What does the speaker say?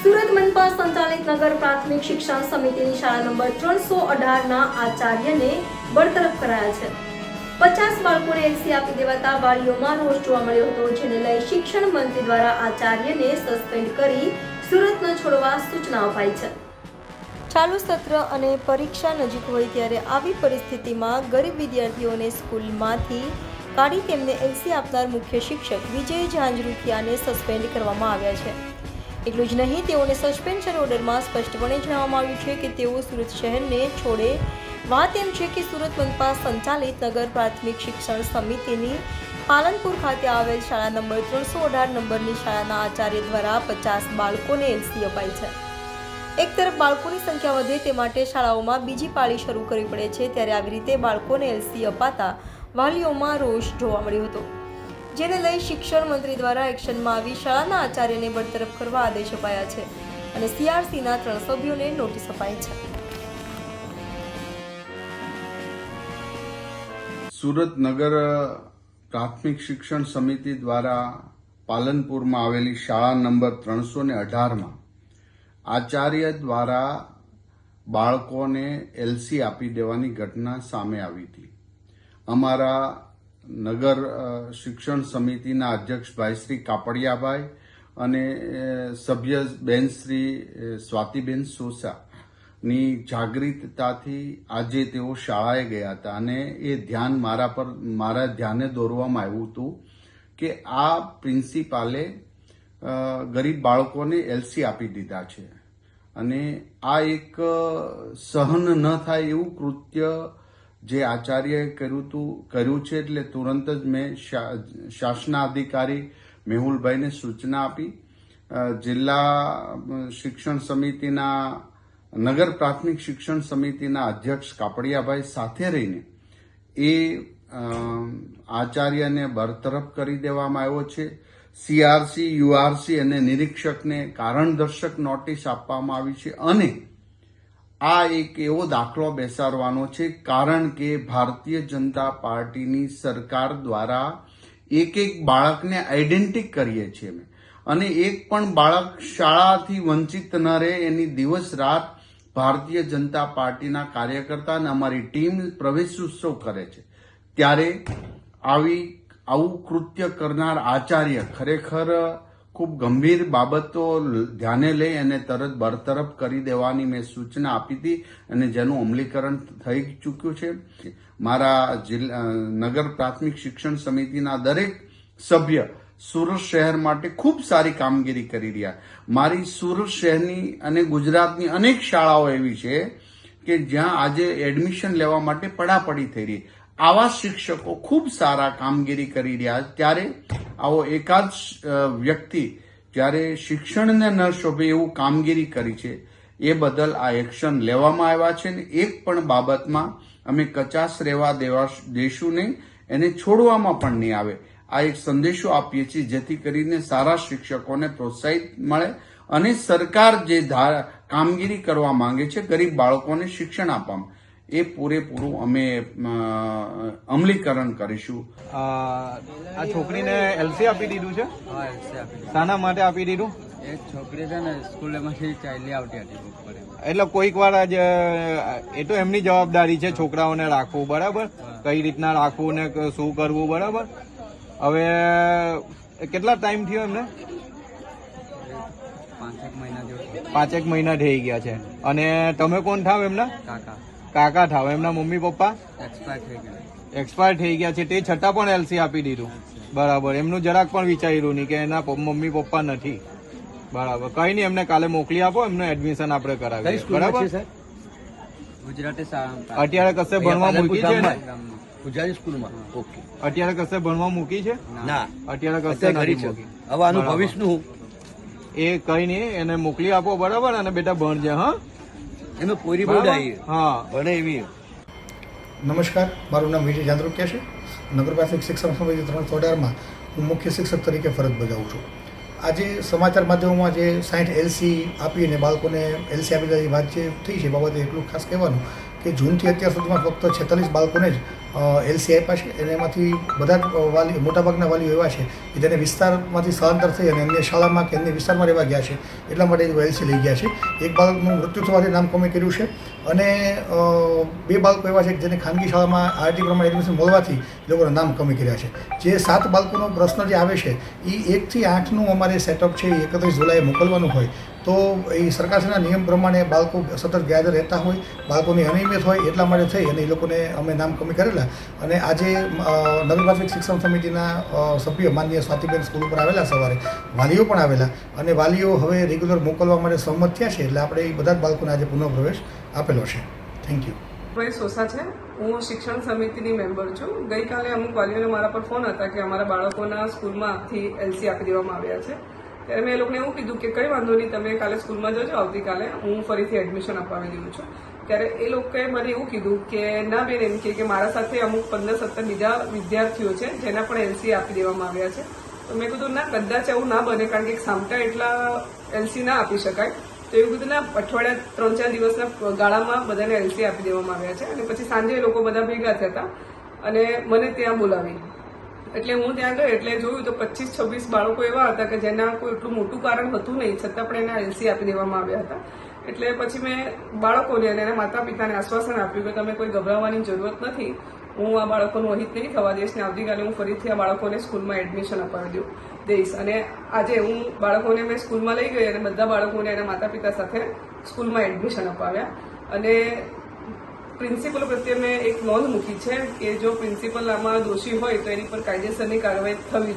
સુરત મનપા સંચાલિત નગર પ્રાથમિક શિક્ષણ સમિતિની શાળા નંબર 318ના આચાર્યને બરતરફ કરાયા છે. 50 બાળકોને એલસી આપી દેવાતા વાલીઓમાં રોષ જોવા મળ્યો હતો, જેને લઈ શિક્ષણ મંત્રી દ્વારા આચાર્યને સસ્પેન્ડ કરી સુરત ન છોડવા સૂચના અપાઈ છે. ચાલુ સત્ર અને પરીક્ષા નજીક હોય ત્યારે આવી પરિસ્થિતિમાં ગરીબ વિદ્યાર્થીઓને સ્કૂલમાંથી કાઢી તેમને એલસી આપનાર મુખ્ય શિક્ષક વિજય ઝાંઝરુખિયાને સસ્પેન્ડ કરવામાં આવ્યા છે. એટલું જ નહીં, તેઓને સસ્પેન્શન ઓર્ડરમાં સ્પષ્ટપણે જણાવવામાં આવ્યું છે કે તેઓ સુરત શહેરને છોડે. વાત એમ છે કે સુરત મનપા સંચાલિત નગર પ્રાથમિક શિક્ષણ સમિતિની પાલનપુર ખાતે આવેલ શાળા નંબર 318 નંબરની શાળાના આચાર્ય દ્વારા 50 બાળકોને એલસી અપાઈ છે. એક તરફ બાળકોની સંખ્યા વધે તે માટે શાળાઓમાં બીજી પાળી શરૂ કરવી પડે છે, ત્યારે આવી રીતે બાળકોને એલસી અપાતા વાલીઓમાં રોષ જોવા મળ્યો હતો, જેને લઈ શિક્ષણ મંત્રી દ્વારા એક્શનમાં આવી શાળાના આચાર્યને બરતરફ કરવા આદેશ અપાયા છે અને સીઆરસીના 3 સભ્યોને નોટિસ અપાઈ છે. સુરત નગર પ્રાથમિક શિક્ષણ સમિતિ દ્વારા પાલનપુરમાં આવેલી શાળા નંબર 318માં આચાર્ય દ્વારા બાળકોને એલસી આપી દેવાની ઘટના સામે આવી હતી. અમારા નગર શિક્ષણ સમિતિના અધ્યક્ષ ભાઈ શ્રી કાપડિયાભાઈ અને સભ્ય બેન શ્રી સ્વાતિબેન સોસાની જાગૃતતાથી આજે તેઓ શાળાએ ગયા હતા અને એ ધ્યાન મારા ધ્યાને દોરવામાં આવ્યું હતું કે આ પ્રિન્સિપાલે ગરીબ બાળકોને એલસી આપી દીધા છે અને આ એક સહન ન થાય એવું કૃત્ય જે આચાર્યએ કર્યું છે. એટલે તુરંત જ મેં શાસનાધિકારી મેહુલભાઈને સૂચના આપી. જિલ્લા શિક્ષણ સમિતિના નગર પ્રાથમિક શિક્ષણ સમિતિના અધ્યક્ષ કાપડિયાભાઈ સાથે રહીને એ આચાર્યને બરતરફ કરી દેવામાં આવ્યો છે. સીઆરસી, યુઆરસી અને નિરીક્ષકને કારણદર્શક નોટિસ આપવામાં આવી છે અને આ એક એવો દાખલો બેસાડવાનો છે, કારણ કે ભારતીય જનતા પાર્ટીની સરકાર દ્વારા એક બાળકને આઈડેન્ટિટી કરીએ છીએ અને એક પણ બાળક શાળાથી વંચિત ન રહે એની દિવસ રાત ભારતીય જનતા પાર્ટીના કાર્યકર્તા અને અમારી ટીમ પ્રવેશ ઉત્સવ કરે છે. ત્યારે આવું કૃત્ય કરનાર આચાર્ય ખરેખર ખૂબ ગંભીર બાબતો ધ્યાને લઈ અને તરત બરતરફ કરી દેવાની મેં સૂચના આપી હતી અને જેનું અમલીકરણ થઈ ચૂક્યું છે. મારા નગર પ્રાથમિક શિક્ષણ સમિતિના દરેક સભ્ય સુરત શહેર માટે ખૂબ સારી કામગીરી કરી રહ્યા. મારી સુરત શહેરની અને ગુજરાતની અનેક શાળાઓ એવી છે કે જ્યાં આજે એડમિશન લેવા માટે પડાપડી થઈ રહી. આવા શિક્ષકો ખૂબ સારા કામગીરી કરી રહ્યા. ત્યારે આવો એકાદ વ્યક્તિ જ્યારે શિક્ષણને ન શોભે એવું કામગીરી કરી છે, એ બદલ આ એક્શન લેવામાં આવ્યા છે ને એક પણ બાબતમાં અમે કચાશ રહેવા દેશું નહીં, એને છોડવામાં પણ નહીં આવે. આ એક સંદેશો આપીએ છીએ જેથી કરીને સારા શિક્ષકોને પ્રોત્સાહિત મળે અને સરકાર જે કામગીરી કરવા માંગે છે ગરીબ બાળકોને શિક્ષણ આપવામાં, એ પૂરેપૂરું અમે અમલીકરણ કરીશું. આ છોકરીને એલસી આપી દીધું છે? હા, એલસી આપી દીધું. શાના માટે આપી દીધું? એક છોકરી છે ને સ્કૂલમાંથી ચાલી આવતી હતી. એટલે કોઈક વાર એ તો એમની જવાબદારી છે છોકરાઓને રાખવું, બરાબર, કઈ રીતના રાખવું ને શું કરવું, બરાબર. હવે કેટલા ટાઈમ થયો એમને? 5 મહિના થઈ ગયા છે. અને તમે કોણ થાવ એમના? કાકા થાવ. એમના મમ્મી પપ્પા એક્સપાયર થઈ ગયા છે, તે છતાં પણ એલસી આપી દીધું, બરાબર. એમનું જરાક પણ વિચાર્યું નહીં કે એના મમ્મી પપ્પા નથી, બરાબર. કઈ નહીં, એમને કાલે મોકલી આપો, એમનું એડમિશન આપણે કરાવીએ, બરાબર. ગુજરાતી શાળા અત્યારે કશે ભણવા મૂકી છે ને? ગુજરાતી સ્કૂલમાં. ઓકે. અત્યારે કશે ભણવા મૂકી છે? ના, અત્યારે કશે નથી મૂકી. હવે આનું ભવિષ્યનું એ કઈ નહીં, એને મોકલી આપો, બરાબર. અને બેટા ભણજે. હા, એનો પોરી બોલાવી. હા, ભણે એવી. નમસ્કાર, મારું નામ વિજય ઝાંઝરુખિયા છે. નગર પ્રાથમિક શિક્ષણ સમિતિ 318માં હું મુખ્ય શિક્ષક તરીકે ફરજ બજાવું છું. આજે સમાચાર માધ્યમોમાં જે 60 એલસી આપીને બાળકોને એલસી આપી દેવાની વાત જે થઈ છે બાબતે એટલું ખાસ કહેવાનું કે જૂનથી અત્યાર સુધીમાં ફક્ત 46 બાળકોને જ એલસી આપ્યા છે અને એમાંથી બધા જ વાલી મોટાભાગના વાલીઓ એવા છે કે જેને વિસ્તારમાંથી સ્થળાંતર થઈ અને અન્ય શાળામાં કે અન્ય વિસ્તારમાં રહેવા ગયા છે એટલા માટે એલસી લઈ ગયા છે. એક બાળકનું મૃત્યુ થવાથી નામ કમી કર્યું છે અને 2 બાળકો એવા છે કે જેને ખાનગી શાળામાં આરટી પ્રમાણે એડમિશન મળવાથી એ લોકોના નામ કમી કર્યા છે. જે 7 બાળકોનો પ્રશ્ન જે આવે છે એ 1 થી 8નું અમારે સેટઅપ છે એ 31 જુલાઈએ મોકલવાનું હોય તો એ સરકારશ્રીના નિયમ પ્રમાણે બાળકો સતત ગેરહાજર રહેતા હોય, બાળકોની અનિયમિત હોય એટલા માટે થઈ અને એ લોકોને અમે નામ કમી કરેલા. અને આજે નગર પ્રાથમિક શિક્ષણ સમિતિના સભ્ય માનનીય સ્વાતિબેન સ્કૂલ ઉપર આવેલા, સવારે વાલીઓ પણ આવેલા અને વાલીઓ હવે રેગ્યુલર મોકલવા માટે સહમત થયા છે. એટલે આપણે એ બધા જ બાળકોને આજે પુનઃપ્રવેશ આપેલો છે. Thank you. ભાઈ સોસા છે. હું શિક્ષણ સમિતિની મેમ્બર છું. ગઈકાલે અમુક વાલીઓને મારા પર ફોન હતા કે અમારા બાળકોના સ્કૂલમાંથી એલસી આપી દેવામાં આવ્યા છે. ત્યારે મેં એ લોકોને એવું કીધું કે કંઈ વાંધો નહીં, તમે કાલે સ્કૂલમાં જજો, આવતીકાલે હું ફરીથી એડમિશન અપાવી દઉં છું. ત્યારે એ લોકોએ મને એવું કીધું કે ના બેન, એમ કે મારા સાથે અમુક 15-17 બીજા વિદ્યાર્થીઓ છે જેના પણ એલસી આપી દેવામાં આવ્યા છે. તો મેં કીધું ના, કદાચ એવું ના બને, કારણ કે સામટા એટલા એલસી ના આપી શકાય. તો એવું કીધું ના, અઠવાડિયા 3-4 દિવસના ગાળામાં બધાને એલસી આપી દેવામાં આવ્યા છે. અને પછી સાંજે એ લોકો બધા ભેગા થયા હતા અને મને ત્યાં બોલાવી. એટલે હું ત્યાં ગઈ એટલે જોયું તો 25-26 બાળકો એવા હતા કે જેના કોઈ એટલું મોટું કારણ હતું નહીં, છતાં પણ એના એલસી આપી દેવામાં આવ્યા હતા. એટલે પછી મેં બાળકોને અને એના માતા પિતાને આશ્વાસન આપ્યું કે તમે કોઈ ગભરાવાની જરૂરત નથી, હું આ બાળકોનું અહિત નહીં થવા દઈશ ને આવતીકાલે હું ફરીથી આ બાળકોને સ્કૂલમાં એડમિશન અપાવી દઈશ. અને આજે હું બાળકોને મેં સ્કૂલમાં લઈ ગઈ અને બધા બાળકોને એના માતા પિતા સાથે સ્કૂલમાં એડમિશન અપાવ્યા. અને પ્રિન્સિપલો પ્રત્યે મેં એક નોંધ મૂકી છે કે જો પ્રિન્સિપલ આમાં દોષી હોય તો એની પર કાયદેસરની કાર્યવાહી થવી